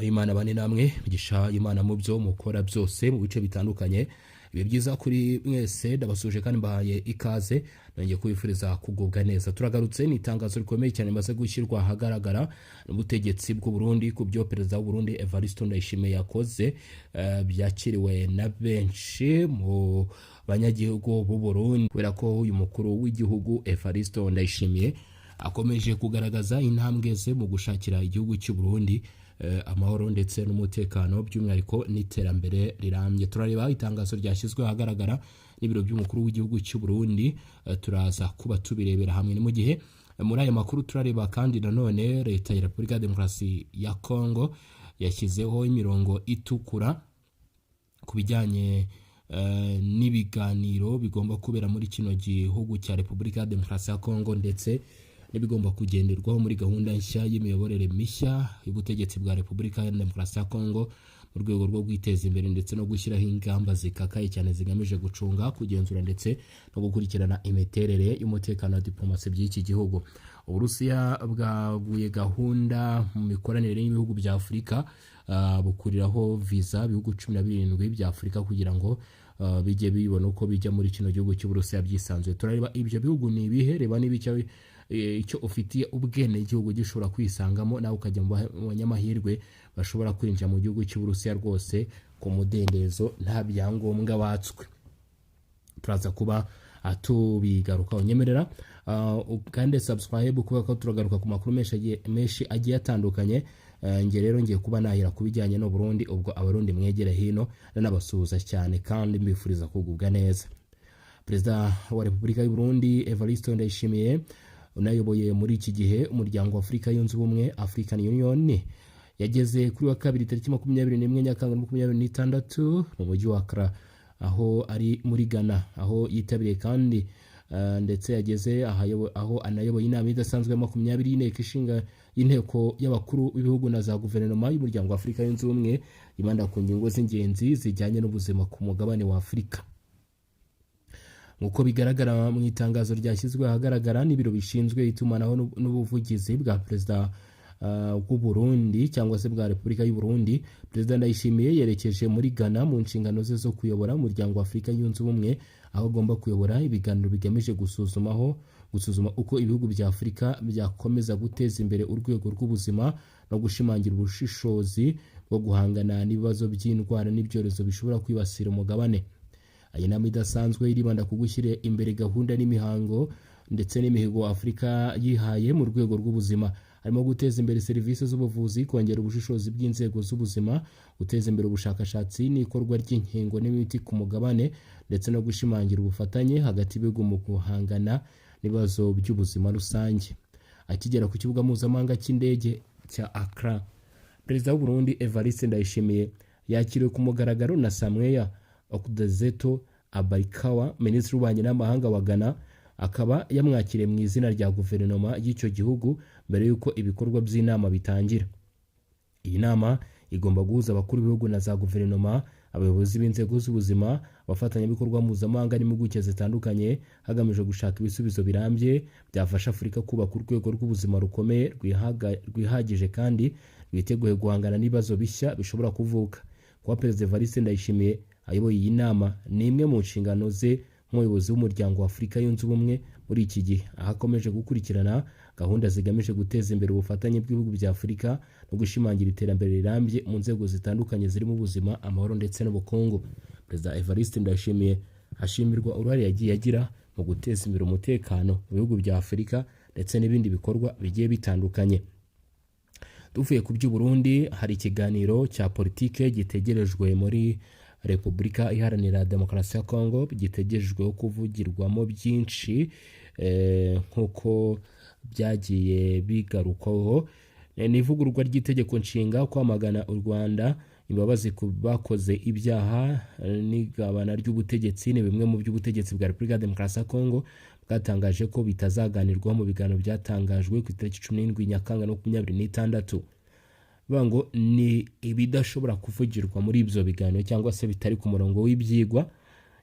Imana bane namwe bigisha Imana mu byo mukora byose mu bice bitandukanye. Ibi byiza kuri mwese ndabasuje kandi mbahaye ikaze nongeye kubifuriza kugubwa neza. Turagarutse ni itangazo rikomeye cyane maze gushyirwa ahagaragara n'ubutegetsi bw'u Burundi ku byo perezida w'u Burundi Evariste Ndayishimiye yakoze, byakiriwe na benshi mu banyagihugu b'u Burundi kubera ko uyu mukuru w'igihugu Evariste Ndayishimiye akomeje kugaragaza intambwe ze mu gushakira igihugu cy'u Burundi amahoro ndetse n'umutekano by'umwihariko n'iterambere rirambye. Turareba itangazo ryashyizwe ahagaragara n'ibiro by'umukuru w'igihugu cy'u Burundi, turaza kuba tubirebera hamwe. Ni mu gihe muri aya makuru turareba kandi nanone leta ya Repubulika ya Demokarasi ya Kongo yashyizeho imirongo itukura ku bijyanye n'ibiganiro bigomba kubera muri kino gihugu cya Repubulika ya Demokarasi ya Kongo ndetse n'ibigomba kugenderwaho muri gahunda nshya y'imiyoborere mishya y'ubutegetsi bwa Repubulika ya Demokarasi ya Kongo mu rwego rwo kwiteza imbere ndetse no gushyiraho ingamba zikakaye cyane zigamije gucunga, kugenzura ndetse no gukurikirana imiterere y'umutekano na diplomasi by'iki gihugu. Uburusiya bwaguye gahunda mu mikoranire y'ibihugu bya Afurika, bukuriraho visa ibihugu 17 bya Afurika kugira ngo bijye bibona uko bijya muri kino gihugu cy'Uburusiya byisanzuye. Turareba ibyo bihugu ni ibihe, reba n'ibicyo icyo ufitiye ubwene igihugu gishobora kwisangamo nawe ukajya mu banyamahirwe bashobora kwinjira mu gihugu cy'Uburusiya rwose ku mudendezo nta byangombwa batswe. Turaza kuba tubigarukaho. Nyemerera kandi subscribe kuba ko turagaruka ku makuru menshi agiye atandukanye. Nge rero ngiye kuba nahira kubijyanye no Burundi, ubwo abarundi mwegere hino n'abasuhuza cyane kandi mbifuriza kugubwa neza. Perezida wa Repubulika y'u Burundi Evariste Ndayishimiye unayoboye muri iki gihe umuryango wa Afurika yunze ubumwe African Union yageze kuri wa kabiri tariki 21 Nyakanga 2026 mu mujyi wa Accra aho ari muri Ghana, aho yitabiriye kandi ndetse yageze aho anayoboye inama idasanzwe ya 20 y'inteko y'abakuru b'ibihugu na za guverinoma y'umuryango wa Afurika yunze ubumwe imanda ku ngingo z'ingenzi zijyanye n'ubuzima ku mugabane wa Afurika. Nkuko bigaragara mu itangazo ryashyizwe ahagaragara n'ibiro bishinzwe itumanaho n'ubuvugizi bwa perezida w'u Burundi cyangwa se bwa Repubulika y'u Burundi, Perezida Ndayishimiye yerekeje muri Ghana mu nshingano ze zo kuyobora umuryango wa Afurika yunze ubumwe, aho agomba kuyobora ibiganiro bigamije gusuzuma uko ibihugu bya Afurika byakomeza guteza imbere urwego rw'ubuzima no gushimangira ubushishozi bwo guhangana n'ibibazo by'indwara n'ibyorezo bishobora kwibasira umugabane. Iyi nama idasanzwe iribanda ku gushyira imbere gahunda n'imihango ndetse n'imihigo Afurika yihaye mu rwego rw'ubuzima, harimo guteza imbere serivisi z'ubuvuzi, kongera ubushishozi bw'inzego z'ubuzima, guteza imbere ubushakashatsi n'ikorwa ry'inkingo n'imiti ku mugabane ndetse no gushimangira ubufatanye hagati y'ibihugu mu guhangana n'ibibazo by'ubuzima rusange. Akigera ku kibuga mpuzamahanga cy'indege cya Accra, Perezida w'u Burundi Evariste Ndayishimiye yakiriwe ku mugaragaro na Samuel Okudezeto Abarikawa, Minisitiri w'Ububanyi n'Amahanga wa Ghana, akaba yamwakiriye mu izina rya guverinoma y'icyo gihugu mbere y'uko ibikorwa by'inama bitangira. Iyi nama igomba guhuza abakuru b'ibihugu na za guverinoma, abayobozi b'inzego z'ubuzima, abafatanyabikorwa mpuzamahanga n'impuguke zitandukanye hagamijwe gushaka ibisubizo birambye byafasha Afurika kubaka urwego rw'ubuzima rukomeye rwihagije kandi rwiteguye guhangana n'ibibazo bishya bishobora kuvuka. Kuba Perezida Evariste Ndayishimiye ayoboye iyi nama ni imwe mu nshingano ze nk'umuyobozi w'umuryango wa Afurika yunze ubumwe muri iki gihe, aho akomeje gukurikirana gahunda zigamije guteza imbere ubufatanye bw'ibihugu bya Afurika no gushimangira iterambere rirambye mu nzego zitandukanye zirimo ubuzima, amahoro ndetse n'ubukungu. Perezida Evariste Ndayishimiye ashimirwa uruhare yagiye agira mu guteza imbere umutekano mu bihugu bya Afurika ndetse n'ibindi bikorwa bigiye bitandukanye. Tuvuye ku by'u Burundi, hari ikiganiro cya politike gitegerejwe muri Repubulika Iharanira Demokarasi ya Kongo, gitegerejweho kuvugirwamo byinshi nk'uko byagiye bigarukaho. Ni ivugururwa ry'itegeko nshinga, kwamagana u Rwanda, imbabazi ku bakoze ibyaha n'igabana ry'ubutegetsi ni bimwe mu by'ubutegetsi bwa Repubulika ya Demokarasi ya Kongo bwatangaje ko bitazaganirwaho mu biganiro byatangajwe ku itariki 17 Nyakanga 2026. Bango ni ibidashobora kuvugirwa muri ibyo biganiro cyangwa se bitari ku murongo w'ibyigwa.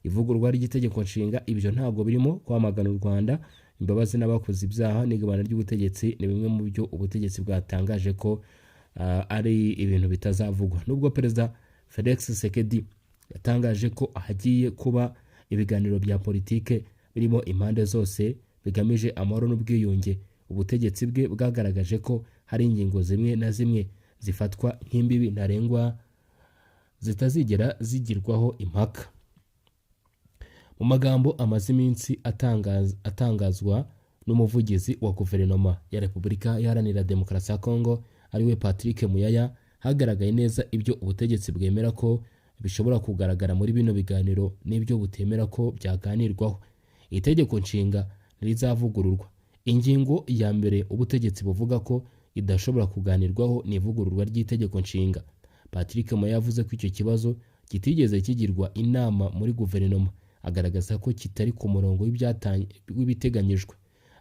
Ivugururwa ry'itegeko nshinga ibyo ntabwo birimo. Kwamagana u Rwanda, imbabazi n'abakoze ibyaha n'igabana ry'ubutegetsi ni bimwe mu byo ubutegetsi bwatangaje ko ari ibintu bitazavugwa. Nubwo Perezida Felix Tshisekedi yatangaje ko hagiye kuba ibiganiro bya politike birimo impande zose bigamije amahoro n'ubwiyunge, ubutegetsi bwe bwagaragaje ko hari ingingo zimwe na zimwe zifatwa nk'imbibi ntarengwa zitazigera zigirwaho impaka. Mu magambo amaze iminsi atangazwa n'umuvugizi wa guverinoma ya Repubulika Iharanira Demokarasi ya Kongo ariwe Patrick Muyaya, hagaragaye neza ibyo ubutegetsi bwemera ko bishobora kugaragara muri bino biganiro n'ibyo butemera ko byaganirwaho. Itegeko nshinga rizavugururwa. Ingingo ya mbere ubutegetsi buvuga ko idashobora kuganirwaho ni ivugururwa ry'itegeko nshinga. Patrick Muyaya yavuze ko icyo kibazo kitigeze kigirwa inama muri guverinoma, agaragaza ko kitari ku murongo w'ibiteganyijwe.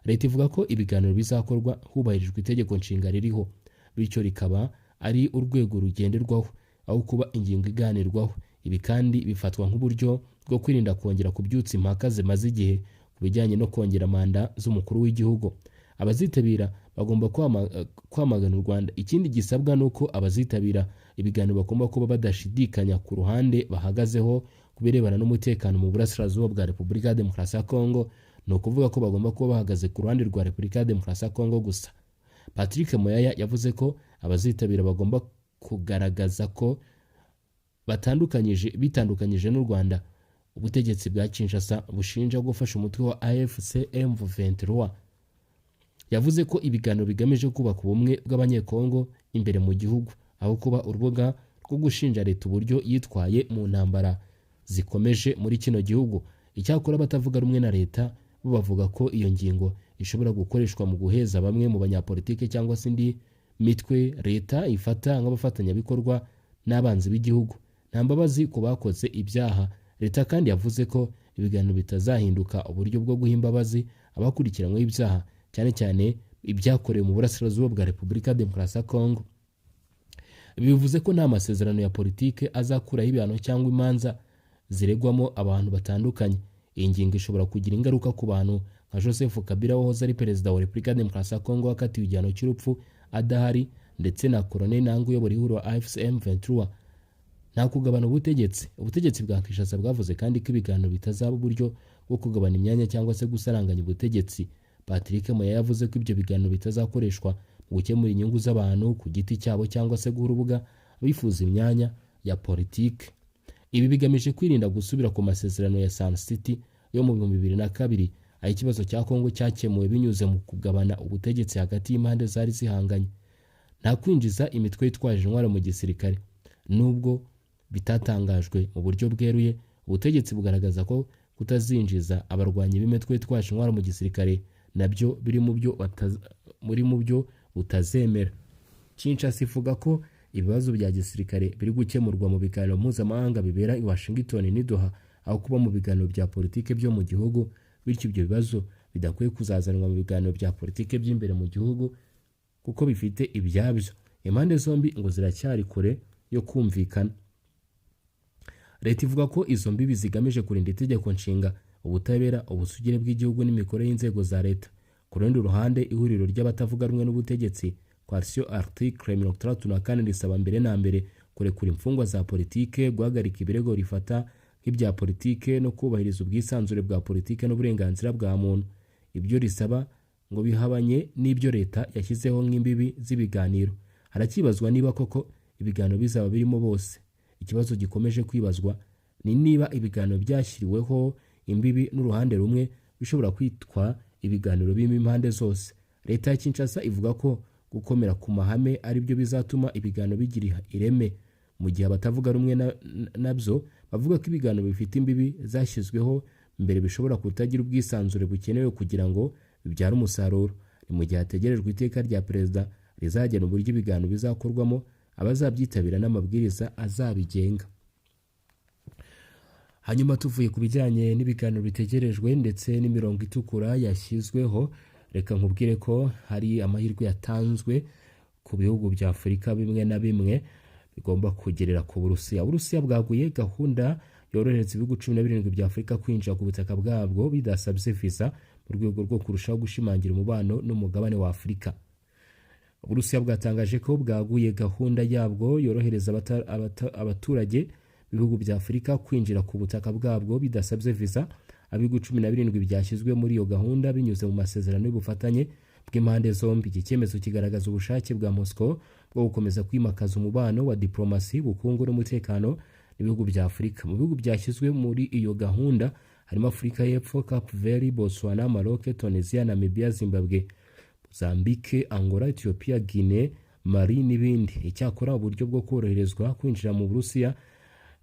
Leta ivuga ko ibiganiro bizakorwa hubahirijwe itegeko nshinga ririho, bityo rikaba ari urwego rugenderwaho aho kuba ingingo iganirwaho. Ibi kandi bifatwa nk'uburyo bwo kwirinda kongera kubyutsa impaka zimaze igihe ku bijyanye no kongera manda z'umukuru w'igihugu. Abazitabira bagomba kwamagana u Rwanda. Ikindi gisabwa nuko abazitabira ibiganiro bagomba kuba badashidikanya ku ruhande bahagazeho ku birebana n'umutekano mu burasirazuba bwa Repubulika ya Demokarasi ya Kongo. Ni ukuvuga ko bagomba kuba bahagaze ku ruhande rwa Repubulika ya Demokarasi ya Kongo gusa. Patrick Muyaya yavuze ko abazitabira bagomba kugaragaza ko bitandukanyije n'u Rwanda ubutegetsi bwa Kinshasa bushinja gufasha umutwe wa AFC M23. Yavuze ko ibiganiro bigamije kubaka ubumwe bw'abanyekongo imbere mu gihugu aho kuba urubuga rwo gushinja leta uburyo yitwaye mu ntambara zikomeje muri kino gihugu. Icyakora batavuga rumwe na leta bo bavuga ko iyo ngingo ishobora gukoreshwa mu guheza bamwe mu banyapolitike cyangwa se indi mitwe leta ifata nk'abafatanyabikorwa n'abanzi b'igihugu. Nta mbabazi ku bakoze ibyaha. Leta kandi yavuze ko ibiganiro bitazahinduka uburyo bwo guha imbabazi abakurikiranyweho ibyaha, cyane cyane ibyakorewe mu burasirazuba bwa Repubulika ya Demokarasi ya Kongo. Bivuze ko nta masezerano ya politike azakuraho ibihano cyangwa imanza ziregwamo abantu batandukanye. Iyi ngingo ishobora kugira ingaruka ku bantu nka Joseph Kabila wahoze ari perezida wa Repubulika ya Demokarasi ya Kongo wakatiwe igihano cy'urupfu adahari, ndetse na Colonel Nangu uyobora ihuriro AFC M23. Nta kugabana ubutegetsi. Ubutegetsi bwa Kinshasa bwavuze kandi ko ibiganiro bitazaba uburyo bwo kugabana imyanya cyangwa se gusaranganya ubutegetsi. Patrick Muyaya yavuze ko ibyo biganiro bitazakoreshwa mu gukemura inyungu z'abantu ku giti cyabo cyangwa se guha urubuga abifuza imyanya ya politiki. Ibi bigamije kwirinda gusubira ku masezerano ya Sun City yo mu 2002 aho ikibazo cya Kongo cyakemuwe binyuze mu kugabana ubutegetsi hagati y'impande zari zihanganye. Nta kwinjiza imitwe yitwaje intwaro mu gisirikare. Nubwo bitatangajwe mu buryo bweruye, ubutegetsi bugaragaza ko kutazinjiza abarwanyi b'imitwe yitwaje intwaro mu gisirikare nabyo biri mu byo utazemera. Kinshasa ivuga ko ibibazo bya gisirikare biri gukemurwa mu biganiro mpuzamahanga bibera i Washington n'i Doha aho kuba mu biganiro bya politike byo mu gihugu, bityo ibyo bibazo bidakwiye kuzazanwa mu biganiro bya politike by'imbere mu gihugu kuko bifite ibyabyo. Impande zombi ngo ziracyari kure yo kumvikana. Leta ivuga ko izo mbibi zigamije kurinda itegeko nshinga, ubutabera, ubusugire bw'igihugu n'imikorere y'inzego za leta. Ku rundi ruhande, ihuriro ry'abatavuga rumwe n'ubutegetsi Coalition Article 34 risaba mbere na mbere kurekura imfungwa za politike, guhagarika ibirego rifata nk'ibya politike no kubahiriza ubwisanzure bwa politike n'uburenganzira bwa muntu. Ibyo risaba ngo bihabanye n'ibyo leta yashyizeho nk'imbibi z'ibiganiro. Harakibazwa niba koko ibiganiro bizaba birimo bose. Ikibazo gikomeje kwibazwa ni niba ibiganiro byashyiriweho imbibi n'uruhande rumwe bishobora kwitwa ibiganiro birimo impande zose. Leta ya Kinshasa ivuga ko gukomera ku mahame ari byo bizatuma ibiganiro bigira ireme, mu gihe abatavuga rumwe nabyo bavuga ko ibiganiro bifite imbibi zashyizweho mbere bishobora kutagira ubwisanzure bukenewe kugira ngo bibyare umusaruro. Ni mu gihe hategerejwe iteka rya perezida rizagena uburyo ibiganiro bizakorwamo, abazabyitabira n'amabwiriza azabigenga. Hanyuma tuvuye ku bijyanye n'ibiganiro bitegerejwe ndetse n'imirongo itukura yashyizweho, reka nkubwire ko hari amahirwe yatanzwe ku bihugu bya Afurika bimwe na bimwe bigomba kugerera ku Burusiya. Uburusiya bwaguye gahunda yorohereza ibihugu 17 bya Afurika kwinjira ku butaka bwabwo bidasabye visa mu rwego rwo kurushaho gushimangira umubano n'umugabane wa Afurika. Uburusiya bwatangaje ko bwaguye gahunda yabwo yorohereza abaturage b'ibihugu bya Afurika kwinjira ku butaka bwabwo bidasabye visa. Abihugu 17 byashyizwe muri iyo gahunda binyuze mu masezerano y'ubufatanye bw'impande zombi. Iki cyemezo kigaragaza ubushake bwa Moscow bwo gukomeza kwimakaza umubano wa diplomasi, ubukungu n'umutekano n'ibihugu bya Afurika. Mu bihugu byashyizwe muri iyo gahunda harimo Afurika y'Epfo, Cape Verde, Botswana, Maroc, Tunisia, Namibia, Zimbabwe, Mozambique, Angola, Ethiopia, Guinea, Mali n'ibindi. Icyakora uburyo bwo koroherezwa kwinjira mu Burusiya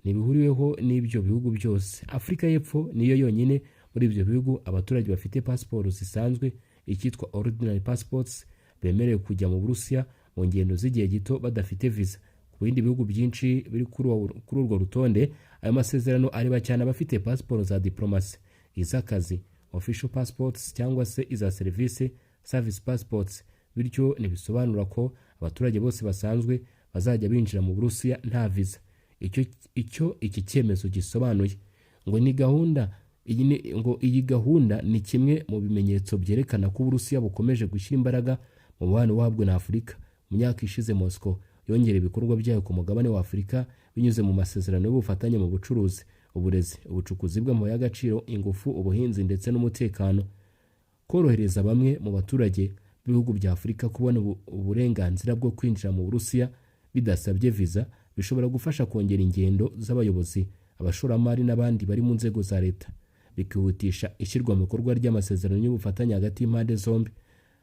ntibihuriweho n'ibyo bihugu byose. Afurika y'Epfo niyo yonyine muri ibyo bihugu abaturage bafite pasiporo zisanzwe, icyitwa ordinary passports, bemerewe kujya mu Burusiya mu ngendo z'igihe gito badafite visa. Ku bindi bihugu byinshi biri kuri urwo rutonde, ayo masezerano areba cyane abafite pasiporo za diplomasi, iz'akazi official passports cyangwa se iza serivisi service passports. Bityo ntibisobanura ko abaturage bose basanzwe bazajya binjira mu Burusiya nta visa. Iki cyemezo gisobanuye ngo iyi gahunda ni kimwe mu bimenyetso byerekana ko Uburusiya bukomeje gushyira imbaraga mu mubano wabwo na Afurika. Mu myaka ishize Moscow yongera ibikorwa byayo ku mugabane wa Afurika binyuze mu masezerano y'ubufatanye mu bucuruzi, uburezi, ubucukuzi bw'amabuye y'agaciro, ingufu, ubuhinzi ndetse n'umutekano. Korohereza bamwe mu baturage b'ibihugu bya Afurika kubona uburenganzira bwo kwinjira mu Burusiya bidasabye visa bishobora gufasha kongera ingendo z'abayobozi, abashoramari n'abandi bari mu nzego za leta, bikihutisha ishyirwa mu bikorwa ry'amasezerano y'ubufatanye hagati y'impande zombi.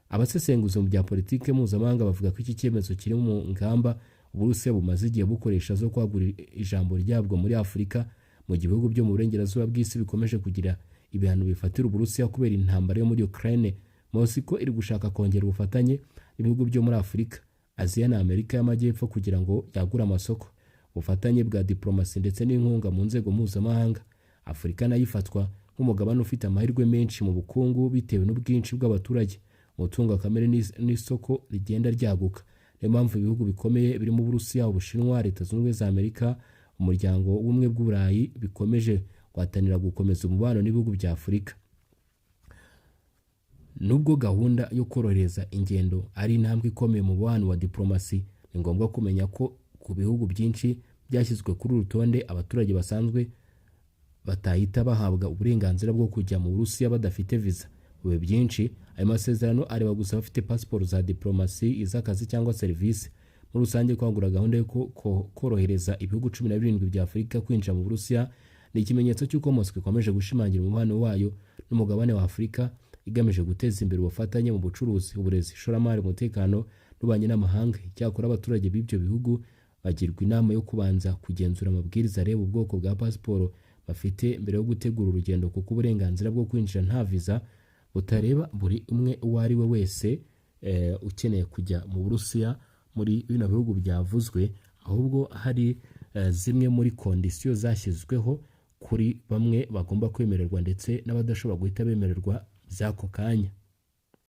Abasesenguzi mu bya politike mpuzamahanga bavuga ko iki cyemezo kiri mu ngamba Uburusiya bumaze igihe bukoresha zo kwagura ijambo ryabwo muri Afurika, mu gihe ibihugu byo mu burengerazuba bw'isi bikomeje kugira ibihano bifatira Uburusiya kubera intambara yo muri Ukraine. Moscow iri gushaka kongera ubufatanye n'ibihugu byo muri Afurika, Aziya na Amerika y'Amajyepfo kugira ngo yagure amasoko, ubufatanye bwa diplomasi ndetse n'inkunga mu nzego mpuzamahanga. Afurika nayo ifatwa nk'umugabane ufite amahirwe menshi mu bukungu bitewe n'ubwinshi bw'abaturage, umutungo kamere n'isoko rigenda ryaguka. Niyo mpamvu ibihugu bikomeye birimo Uburusiya, Ubushinwa, Leta Zunze Ubumwe za Amerika, umuryango w'ubumwe bw'Uburayi bikomeje guhatanira gukomeza umubano n'ibihugu bya Afurika. Nubwo gahunda yo korohereza ingendo ari intambwe ikomeye mu mubano wa diplomasi, ni ngombwa kumenya ko ku bihugu byinshi byashyizwe kuri urutonde abaturage basanzwe batahita bahabwa uburenganzira bwo kujya mu Burusiya badafite visa. Mu bihe byinshi ayo masezerano areba gusa abafite pasiporo za diplomasi, iz'akazi cyangwa serivisi. Muri rusange kwagura gahunda yo korohereza ibihugu 17 bya Afurika kwinjira mu Burusiya ni ikimenyetso cy'uko Moscow ikomeje gushimangira umubano wayo n'umugabane wa Afurika, igamije guteza imbere ubufatanye mu bucuruzi, uburezi, ishoramari, umutekano n'ububanyi n'amahanga. Icyakora abaturage b'ibyo bihugu bagirwa inama yo kubanza kugenzura amabwiriza areba ubwoko bwa pasiporo bafite mbere yo gutegura urugendo, kuko uburenganzira bwo kwinjira nta visa butareba buri umwe uwo ari we wese ukeneye kujya mu Burusiya muri bino bihugu byavuzwe, ahubwo hari zimwe muri kondisiyo zashyizweho kuri bamwe bagomba kwemererwa ndetse n'abadashobora guhita bemererwa by'ako kanya.